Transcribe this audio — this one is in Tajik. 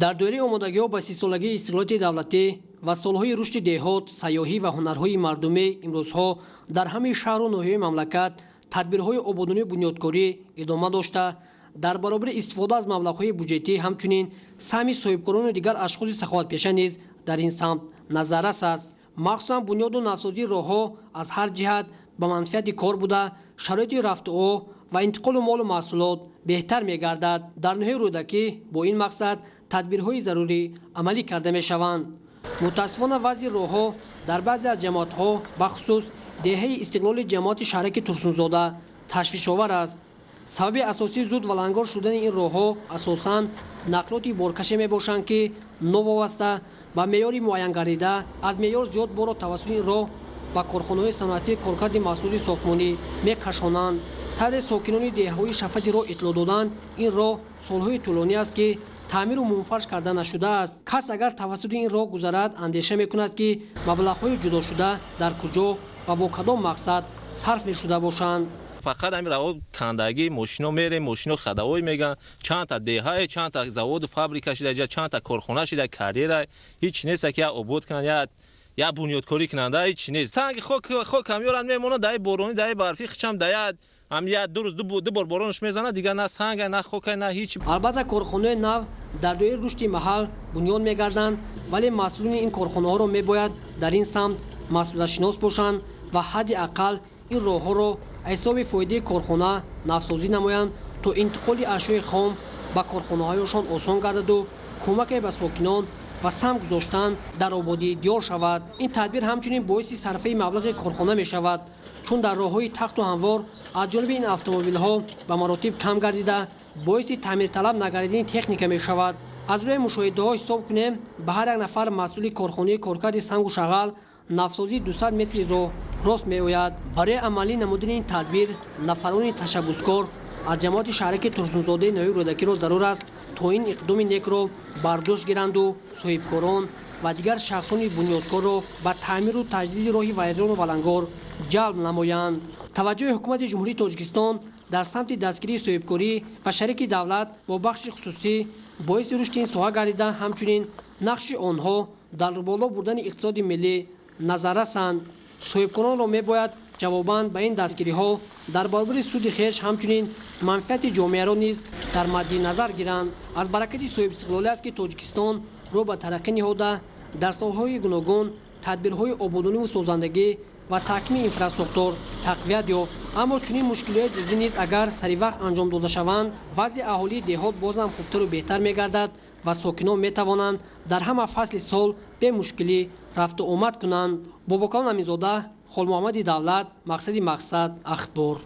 дар доираи омодагиҳо ба 30 солагии истиқлолияти давлатӣ ва солҳои рушди деҳот, сайёҳӣ ва ҳунарҳои мардумӣ имрӯзҳо дар ҳамаи шаҳру ноҳияҳои мамлакат тадбирҳои ободонию бунёдкорӣ идома дошта, дар баробари истифода аз маблағҳои буҷетӣ ҳамчунин саҳми соҳибкорону дигар ашхоси саховатпеша низ дар ин самт назаррас аст. махсусан бунёду навсозии роҳҳо аз ҳар ҷиҳат ба манфиати кор буда, шароити рафтуо ва интиқолу молу маҳсулот беҳтар мегардад. дар ноҳияи рӯдакӣ бо ин мақсад тадбирҳои зарурӣ амалӣ карда мешаванд. мутаассифона вазъи роҳҳо дар баъзе аз ҷамоатҳо бахусус деҳаи истиқлоли ҷамоати шаҳраки Турсунзода ташвишовар аст. сабаби асосии зуд валангор шудани ин роҳҳо асосан нақлиёти боркаше мебошанд, ки новобаста ба меъёри муайян гардида аз меъёр зиёд борро тавассути ин роҳ ба корхонаҳои санъатии коркарди маҳсулоти сохтмонӣ мекашонанд. тавре сокинони деҳаҳои шафати роҳ итлоъ доданд, ин роҳ солҳои тӯлонӣ аст, ки таъмиру мунфарш карда нашудааст. кас агар тавассути ин роҳ гузарад, андеша мекунад, ки маблағҳои ҷудошуда дар куҷо ва бо кадом мақсад сарф мешуда бошанд. фақат ҳамин равод кандагӣ мошино мерем, мошино хадавой меган, чандта деҳае, чандта заводу фабрика шуда, чандта корхона шуда, карьера ҳеч нест, ки я обод кунанд, я бунёдкорӣ кунанда ҳеч нест. санги хокам ёранд мемонад, даи боронӣ, даи барфӣ хичам даяд амият ду рӯз ду бор боронаш мезанад, дигар на санга, на хока, на ҳеч. албатта корхонаҳои нав дар доираи рушди маҳал бунёд мегарданд, вале масъулини ин корхонаҳоро мебояд дар ин самт масъулиятшинос бошанд ва ҳадди ақал ин роҳҳоро ҳисоби фоидаи корхона навсозӣ намоянд, то интиқоли ашёи хом ба корхонаҳояшон осон гардаду кӯмаке ба сокинон ва сам гузоштан дар ободии диёр шавад. ин тадбир ҳамчунин боиси сарфаи маблағи корхона мешавад, чун дар роҳҳои тахту ҳамвор аз ҷониби ин автомобилҳо ба маротиб кам гардида боиси таъмирталаб нагардидани техника мешавад. аз рӯи мушоҳидаҳо ҳисоб кунем, ба ҳар як нафар масъули корхонаи коркарди сангу шағал навсозии 200 метри роҳ рост меояд. барои амалӣ намудани ин тадбир нафарони ташаббускор аз ҷамоати шаҳраки Турсунзодаи ноҳияи рӯдакиро зарур аст, то ин иқдоми некро бардошт гиранду соҳибкорон ва дигар шахсони бунёдкорро ба таъмиру таҷдиди роҳи вайрону валангор ҷалб намоянд. таваҷҷӯҳи ҳукумати ҷумҳурии Тоҷикистон дар самти дастгирии соҳибкорӣ ва шарики давлат бо бахши хусусӣ боиси рушди ин соҳа гардида, ҳамчунин нақши онҳо дар боло бурдани иқтисоди миллӣ назаррасанд. соҳибкоронро мебояд ҷавобан ба ин дастгириҳо дар баробари суди хеш ҳамчунин манфиати ҷомеаро низ дар мадди назар гиранд. аз баракати соҳибистиқлолӣ аст, ки Тоҷикистон рӯ ба тараққӣниҳода дар соҳаҳои гуногун тадбирҳои ободониву созандагӣ ва таҳкими инфраструктур тақвият ёфт. аммо чунин мушкилиҳои ҷузъӣ низ агар саривақт анҷом дода шаванд, вазъи аҳолии деҳот бозам хубтару беҳтар мегардад ва сокинон метавонанд дар ҳама фасли сол бемушкилӣ рафту омад кунанд. бобокалон аминзода, холмуҳаммади давлат, мақсади мақсад, ахбор.